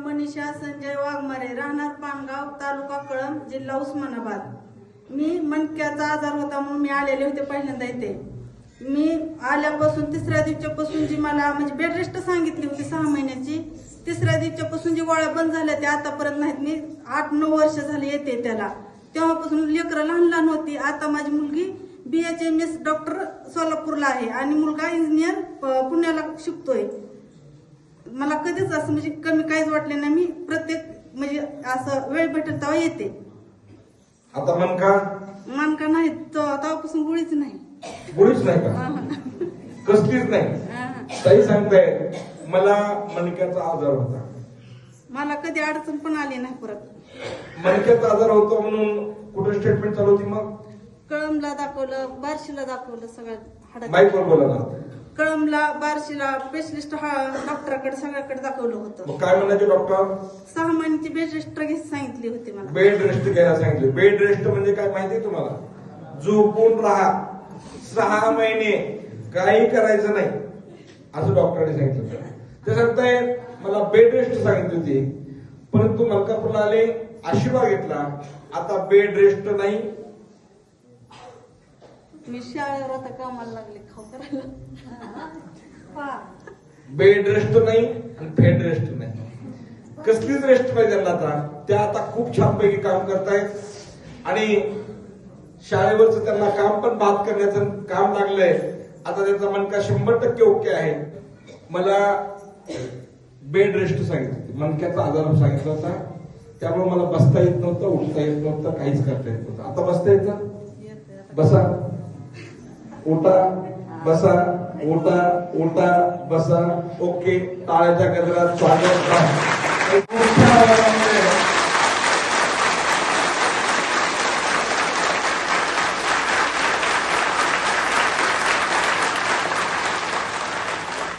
मनीषा संजय वाघमारे, राहणार पानगाव, तालुका कळंब, जिल्हा उस्मानाबाद. मी मणक्याचा आजार होता म्हणून मी आलेले होते पहिल्यांदा इथे. मी आल्यापासून तिसऱ्या दिवसापासून जी मला म्हणजे बेड रेस्ट सांगितली होती 6 महिन्याची, तिसऱ्या दिवसापासून जी गोळ्या बंद झाल्या त्या आतापर्यंत नाहीत. मी 8-9 वर्ष झाली येते त्याला. तेव्हापासून लेकरं लहान लहान होती. आता माझी मुलगी BHMS डॉक्टर सोलापूरला आहे आणि मुलगा इंजिनियर पुण्याला शिकतोय. मला कधीच असं म्हणजे कमी काहीच वाटले नाही. मी प्रत्येक म्हणजे असं वेळ भेटेल तेव्हा येते. आता मनका नाही तेव्हापासून गुळीच नाही. गुळीच नाही का? कसलीच नाही. ताई सांगताय मला मणक्याचा आजार होता. मला कधी अडचण पण आली नाही. परत मणक्याचा आजार होतो म्हणून कुठे स्टेटमेंट चालू होती? मग कळंबला दाखवलं, बार्शीला दाखवलं, सगळ्या माईकवर बोला ना. कळंबला, बार्शीला स्पेशलिस्ट डॉक्टराकडे सगळ्याकडे दाखवलं होतं. काय म्हणायचे डॉक्टर? 6 महिन्याची बेड रेस्ट सांगितली होती मला. बेड रेस्ट घ्यायला सांगितले. बेड रेस्ट म्हणजे काय माहितीये तुम्हाला? झोपून राहा 6 महिने, काही करायचं नाही असं डॉक्टरांनी सांगितलं. ते सांगताय मला बेड रेस्ट सांगितली होती, परंतु मलकापूरला आले, आशीर्वाद घेतला, आता बेड रेस्ट नाही. मी शाळेवर आता कामाला लागले खाऊ करायला. बेड रेस्ट नाही आणि फेड रेस्ट नाही. कसलीच रेस्ट पाहिजे त्यांना. आता त्या आता खूप छानपैकी काम करतायत आणि शाळेवरच त्यांना काम पण बात करण्याचं काम लागलंय. आता त्यांचा मणका 100% ओके आहे. मला बेड रेस्ट सांगितली, मणक्याचा आजार सांगितला होता. त्यामुळे मला बसता येत नव्हतं, उठता येत नव्हतं, काहीच करता येत नव्हतं. आता बसता येतं? बसा, उठा, बसा, उठा, उठा, बसा. ओके. टाळ्याच्या गजरात स्वागत.